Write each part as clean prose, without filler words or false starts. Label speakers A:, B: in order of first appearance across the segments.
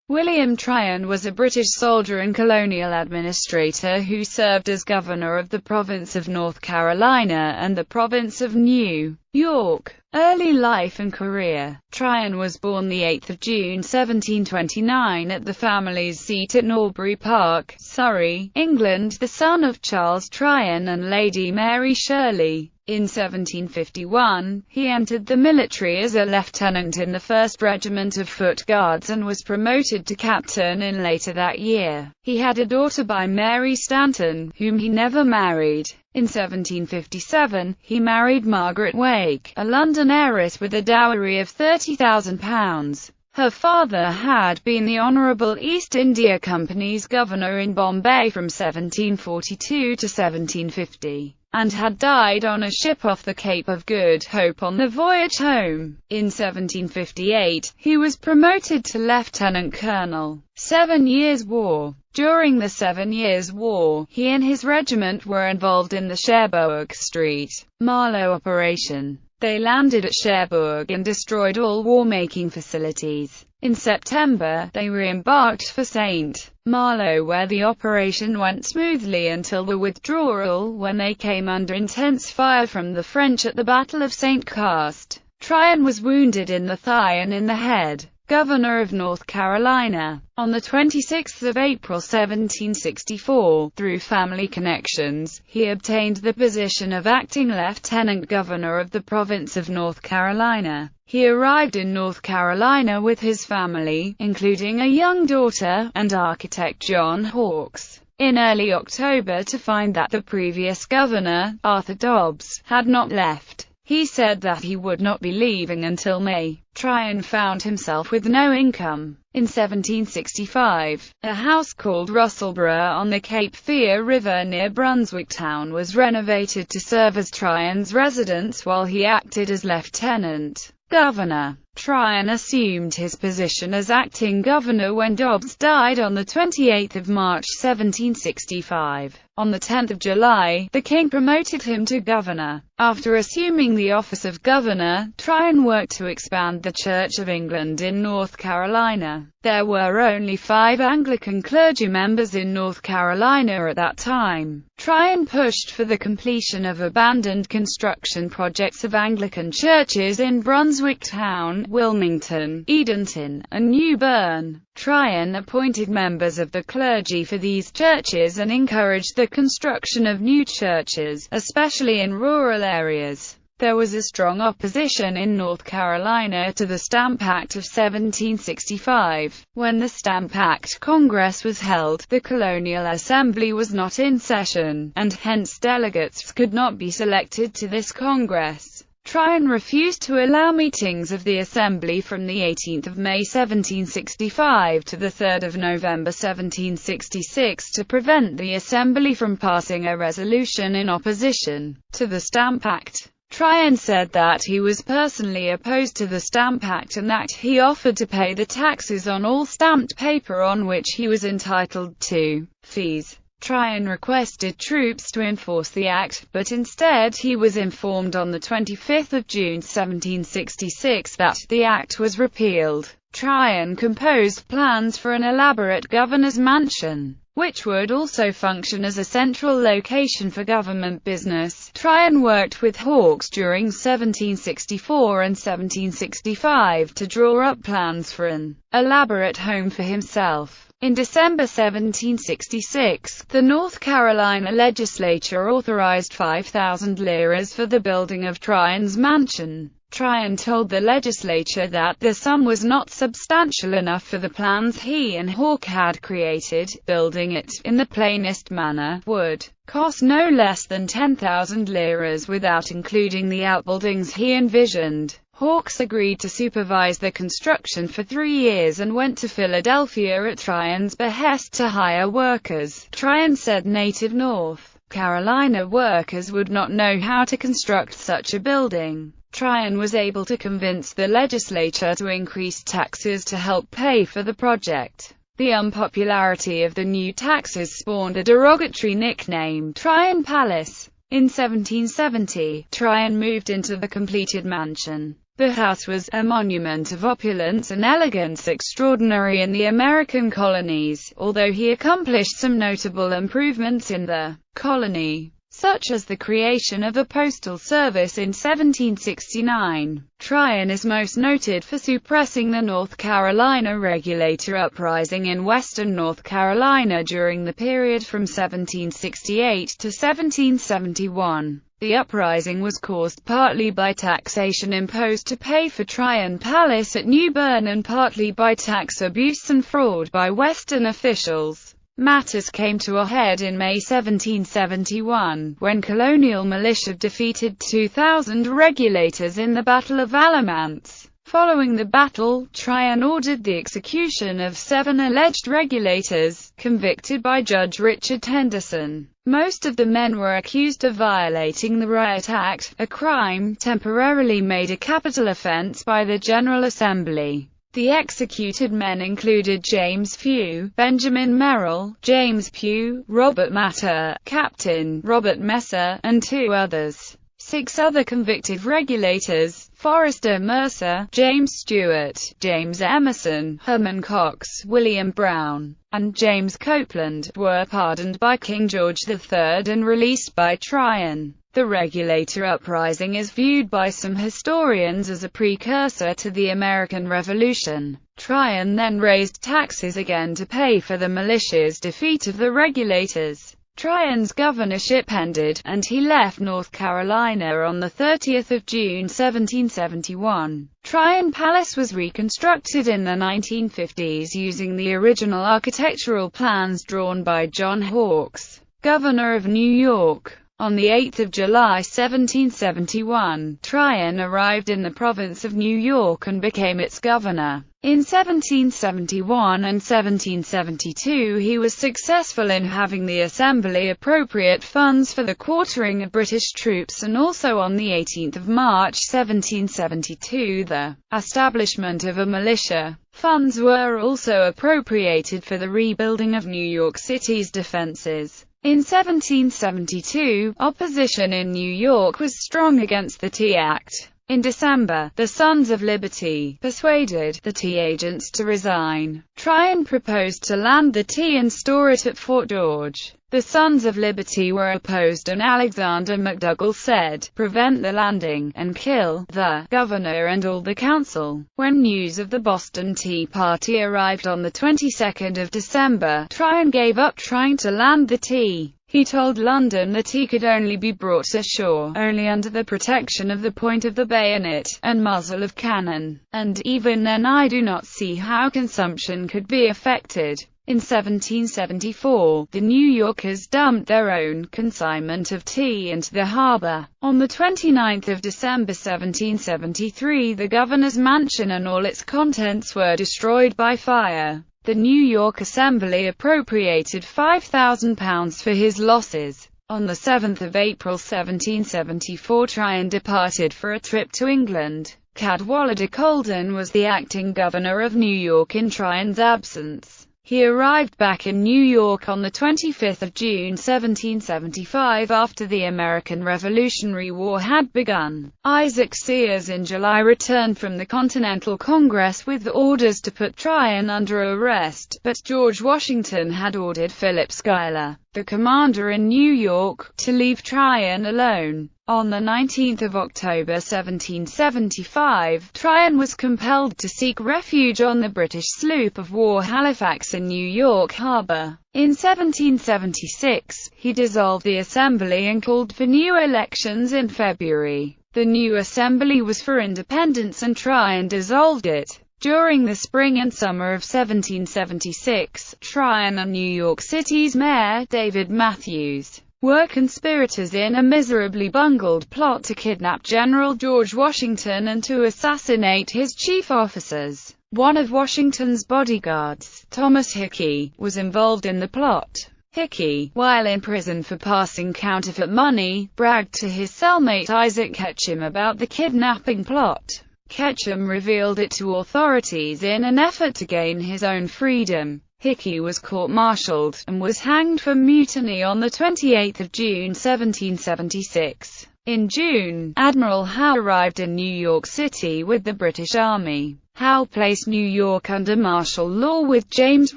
A: William Tryon was a British soldier and colonial administrator who served as governor of the province of North Carolina and the province of New York. Early life and career. Tryon was born the 8th of June 1729 at the family's seat at Norbury Park, Surrey, England, the son of Charles Tryon and Lady Mary Shirley. In 1751, he entered the military as a lieutenant in the 1st Regiment of Foot Guards and was promoted to captain in later that year. He had a daughter by Mary Stanton, whom he never married. In 1757, he married Margaret Wake, a London heiress with a dowry of £30,000. Her father had been the Honourable East India Company's governor in Bombay from 1742 to 1750. And had died on a ship off the Cape of Good Hope on the voyage home. In 1758, he was promoted to lieutenant colonel. 7 Years' War. During the 7 Years' War, he and his regiment were involved in the Cherbourg Street, Marlow operation. They landed at Cherbourg and destroyed all war-making facilities. In September, they re-embarked for St. Malo, where the operation went smoothly until the withdrawal, when they came under intense fire from the French at the Battle of St. Cast. Tryon was wounded in the thigh and in the head. Governor of North Carolina. On 26 April 1764, through family connections, he obtained the position of acting lieutenant governor of the province of North Carolina. He arrived in North Carolina with his family, including a young daughter, and architect John Hawkes, in early October to find that the previous governor, Arthur Dobbs, had not left. He said that he would not be leaving until May. Tryon found himself with no income. In 1765, a house called Russellborough on the Cape Fear River near Brunswick Town was renovated to serve as Tryon's residence while he acted as lieutenant governor. Tryon assumed his position as acting governor when Dobbs died on 28 March 1765. On 10 July, the king promoted him to governor. After assuming the office of governor, Tryon worked to expand the Church of England in North Carolina. There were only 5 Anglican clergy members in North Carolina at that time. Tryon pushed for the completion of abandoned construction projects of Anglican churches in Brunswick Town, Wilmington, Edenton, and New Bern. Tryon appointed members of the clergy for these churches and encouraged the construction of new churches, especially in rural areas. There was a strong opposition in North Carolina to the Stamp Act of 1765. When the Stamp Act Congress was held, the Colonial Assembly was not in session, and hence delegates could not be selected to this Congress. Tryon refused to allow meetings of the Assembly from the 18th of May 1765 to the 3rd of November 1766 to prevent the Assembly from passing a resolution in opposition to the Stamp Act. Tryon said that he was personally opposed to the Stamp Act and that he offered to pay the taxes on all stamped paper on which he was entitled to fees. Tryon requested troops to enforce the act, but instead he was informed on 25 June 1766 that the act was repealed. Tryon composed plans for an elaborate governor's mansion, which would also function as a central location for government business. Tryon worked with Hawkes during 1764 and 1765 to draw up plans for an elaborate home for himself. In December 1766, the North Carolina legislature authorized 5,000 liras for the building of Tryons Mansion. Tryon told the legislature that the sum was not substantial enough for the plans he and Hawke had created. Building it, in the plainest manner, would cost no less than 10,000 liras without including the outbuildings he envisioned. Hawkes agreed to supervise the construction for 3 years and went to Philadelphia at Tryon's behest to hire workers. Tryon said native North Carolina workers would not know how to construct such a building. Tryon was able to convince the legislature to increase taxes to help pay for the project. The unpopularity of the new taxes spawned a derogatory nickname, Tryon Palace. In 1770, Tryon moved into the completed mansion. The house was a monument of opulence and elegance extraordinary in the American colonies, although he accomplished some notable improvements in the colony, such as the creation of a postal service in 1769. Tryon is most noted for suppressing the North Carolina Regulator Uprising in western North Carolina during the period from 1768 to 1771. The uprising was caused partly by taxation imposed to pay for Tryon Palace at New Bern and partly by tax abuse and fraud by Western officials. Matters came to a head in May 1771, when colonial militia defeated 2,000 regulators in the Battle of Alamance. Following the battle, Tryon ordered the execution of 7 alleged regulators, convicted by Judge Richard Henderson. Most of the men were accused of violating the Riot Act, a crime temporarily made a capital offense by the General Assembly. The executed men included James Few, Benjamin Merrill, James Pugh, Robert Matter, Captain Robert Messer, and 2 others. 6 other convicted regulators, Forrester Mercer, James Stewart, James Emerson, Herman Cox, William Brown, and James Copeland, were pardoned by King George III and released by Tryon. The Regulator Uprising is viewed by some historians as a precursor to the American Revolution. Tryon then raised taxes again to pay for the militia's defeat of the regulators. Tryon's governorship ended, and he left North Carolina on 30 June 1771. Tryon Palace was reconstructed in the 1950s using the original architectural plans drawn by John Hawkes, governor of New York. On 8 July 1771, Tryon arrived in the province of New York and became its governor. In 1771 and 1772 he was successful in having the Assembly appropriate funds for the quartering of British troops, and also on 18 March 1772 the establishment of a militia. Funds were also appropriated for the rebuilding of New York City's defenses. In 1772, opposition in New York was strong against the Tea Act. In December, the Sons of Liberty persuaded the tea agents to resign. Tryon proposed to land the tea and store it at Fort George. The Sons of Liberty were opposed, and Alexander McDougall said, "Prevent the landing, and kill the governor and all the council." When news of the Boston Tea Party arrived on the 22nd of December, Tryon gave up trying to land the tea. He told London that he could only be brought ashore, only under the protection of the point of the bayonet, and muzzle of cannon, and even then I do not see how consumption could be affected. In 1774, the New Yorkers dumped their own consignment of tea into the harbor. On 29 December 1773, the governor's mansion and all its contents were destroyed by fire. The New York Assembly appropriated £5,000 for his losses. On 7 April 1774, Tryon departed for a trip to England. Cadwallader Colden was the acting governor of New York in Tryon's absence. He arrived back in New York on 25 June 1775 after the American Revolutionary War had begun. Isaac Sears in July returned from the Continental Congress with orders to put Tryon under arrest, but George Washington had ordered Philip Schuyler, the commander in New York, to leave Tryon alone. On 19 October 1775, Tryon was compelled to seek refuge on the British sloop of war Halifax in New York Harbor. In 1776, he dissolved the Assembly and called for new elections in February. The new Assembly was for independence, and Tryon dissolved it. During the spring and summer of 1776, Tryon and New York City's Mayor, David Matthews, were conspirators in a miserably bungled plot to kidnap General George Washington and to assassinate his chief officers. One of Washington's bodyguards, Thomas Hickey, was involved in the plot. Hickey, while in prison for passing counterfeit money, bragged to his cellmate Isaac Ketchum about the kidnapping plot. Ketchum revealed it to authorities in an effort to gain his own freedom. Hickey was court-martialed, and was hanged for mutiny on 28 June 1776. In June, Admiral Howe arrived in New York City with the British Army. Howe placed New York under martial law with James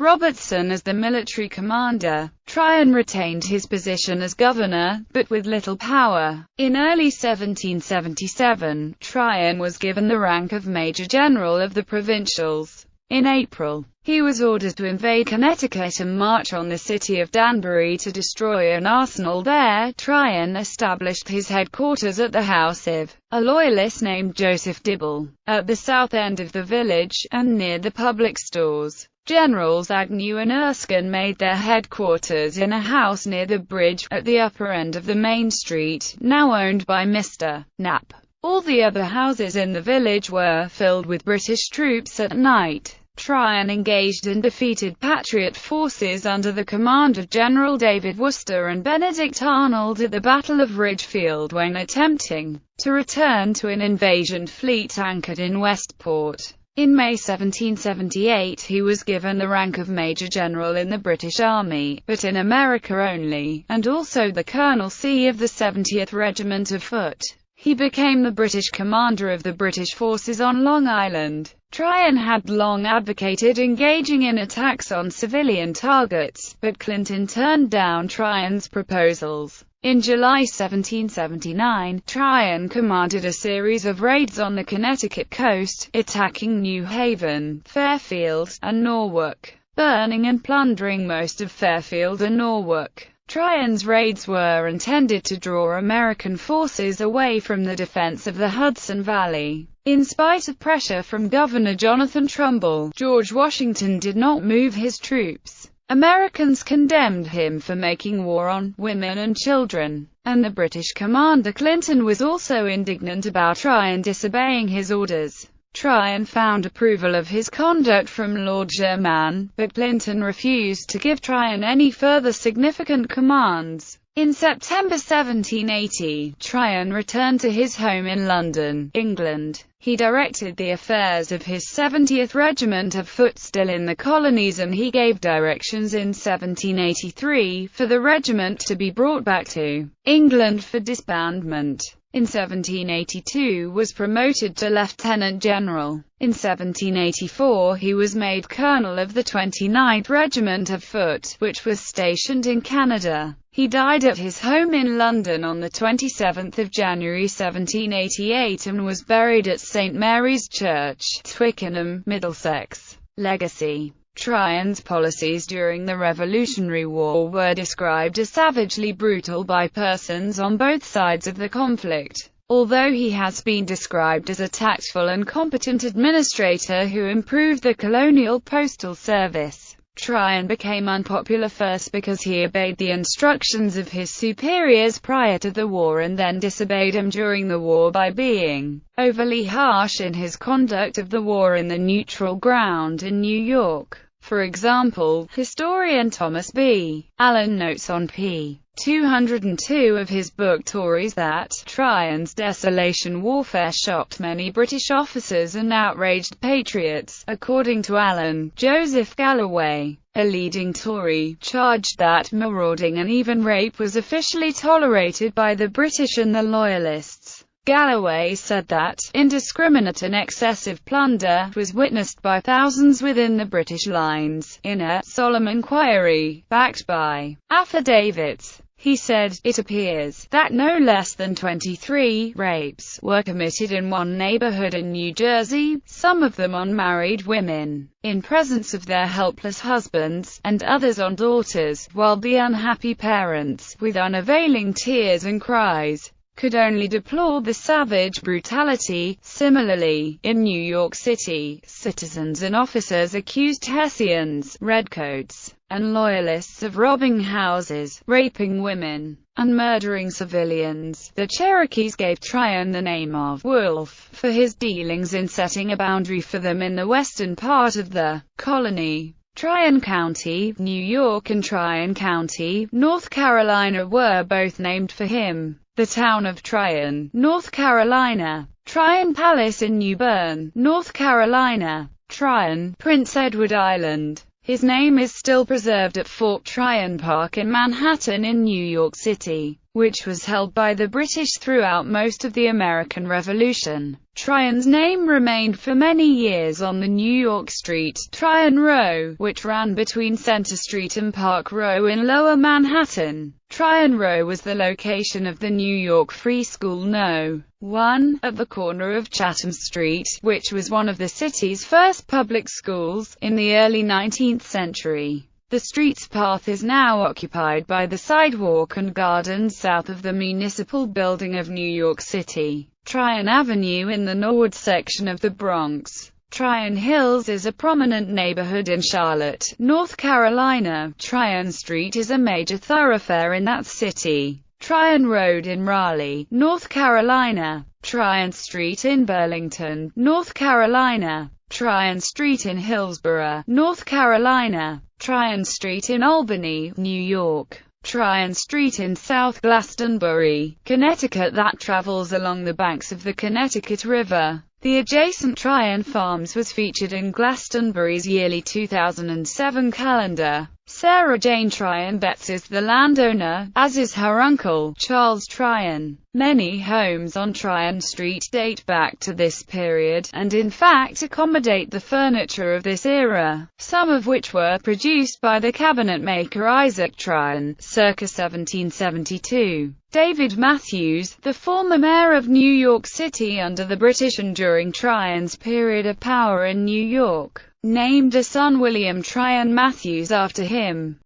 A: Robertson as the military commander. Tryon retained his position as governor, but with little power. In early 1777, Tryon was given the rank of Major General of the Provincials. In April, he was ordered to invade Connecticut and march on the city of Danbury to destroy an arsenal there. Tryon established his headquarters at the house of a loyalist named Joseph Dibble, at the south end of the village, and near the public stores. Generals Agnew and Erskine made their headquarters in a house near the bridge, at the upper end of the main street, now owned by Mr. Knapp. All the other houses in the village were filled with British troops at night. Tryon engaged and defeated Patriot forces under the command of General David Worcester and Benedict Arnold at the Battle of Ridgefield when attempting to return to an invasion fleet anchored in Westport. In May 1778 he was given the rank of Major General in the British Army, but in America only, and also the colonelcy of the 70th Regiment of Foot. He became the British commander of the British forces on Long Island. Tryon had long advocated engaging in attacks on civilian targets, but Clinton turned down Tryon's proposals. In July 1779, Tryon commanded a series of raids on the Connecticut coast, attacking New Haven, Fairfield, and Norwalk, burning and plundering most of Fairfield and Norwalk. Tryon's raids were intended to draw American forces away from the defense of the Hudson Valley. In spite of pressure from Governor Jonathan Trumbull, George Washington did not move his troops. Americans condemned him for making war on women and children, and the British commander Clinton was also indignant about Tryon disobeying his orders. Tryon found approval of his conduct from Lord Sherman, but Clinton refused to give Tryon any further significant commands. In September 1780, Tryon returned to his home in London, England. He directed the affairs of his 70th Regiment of Foot still in the colonies, and he gave directions in 1783 for the regiment to be brought back to England for disbandment. In 1782 was promoted to lieutenant general. In 1784 he was made colonel of the 29th Regiment of Foot, which was stationed in Canada. He died at his home in London on the 27th of January 1788 and was buried at St Mary's Church, Twickenham, Middlesex. Legacy. Tryon's policies during the Revolutionary War were described as savagely brutal by persons on both sides of the conflict. Although he has been described as a tactful and competent administrator who improved the colonial postal service, Tryon became unpopular first because he obeyed the instructions of his superiors prior to the war and then disobeyed them during the war by being overly harsh in his conduct of the war in the neutral ground in New York. For example, historian Thomas B. Allen notes on p. 202 of his book Tories that Tryon's desolation warfare shocked many British officers and outraged patriots. According to Allen, Joseph Galloway, a leading Tory, charged that marauding and even rape was officially tolerated by the British and the Loyalists. Galloway said that indiscriminate and excessive plunder was witnessed by thousands within the British lines. In a solemn inquiry, backed by affidavits, he said, "It appears that no less than 23 rapes were committed in one neighborhood in New Jersey, some of them on married women, in presence of their helpless husbands, and others on daughters, while the unhappy parents, with unavailing tears and cries, could only deplore the savage brutality." Similarly, in New York City, citizens and officers accused Hessians, redcoats, and Loyalists of robbing houses, raping women, and murdering civilians. The Cherokees gave Tryon the name of Wolf for his dealings in setting a boundary for them in the western part of the colony. Tryon County, New York, and Tryon County, North Carolina were both named for him. The town of Tryon, North Carolina. Tryon Palace in New Bern, North Carolina. Tryon, Prince Edward Island. His name is still preserved at Fort Tryon Park in Manhattan in New York City. which was held by the British throughout most of the American Revolution. Tryon's name remained for many years on the New York street, Tryon Row, which ran between Center Street and Park Row in Lower Manhattan. Tryon Row was the location of the New York Free School No. 1, at the corner of Chatham Street, which was one of the city's first public schools, in the early 19th century. The street's path is now occupied by the sidewalk and gardens south of the Municipal Building of New York City. Tryon Avenue in the Norwood section of the Bronx. Tryon Hills is a prominent neighborhood in Charlotte, North Carolina. Tryon Street is a major thoroughfare in that city. Tryon Road in Raleigh, North Carolina. Tryon Street in Burlington, North Carolina. Tryon Street in Hillsborough, North Carolina. Tryon Street in Albany, New York. Tryon Street in South Glastonbury, Connecticut that travels along the banks of the Connecticut River. The adjacent Tryon Farms was featured in Glastonbury's yearly 2007 calendar. Sarah Jane Tryon Betts is the landowner, as is her uncle, Charles Tryon. Many homes on Tryon Street date back to this period, and in fact accommodate the furniture of this era, some of which were produced by the cabinet maker Isaac Tryon, circa 1772. David Matthews, the former mayor of New York City under the British and during Tryon's period of power in New York, named a son William Tryon Matthews after him.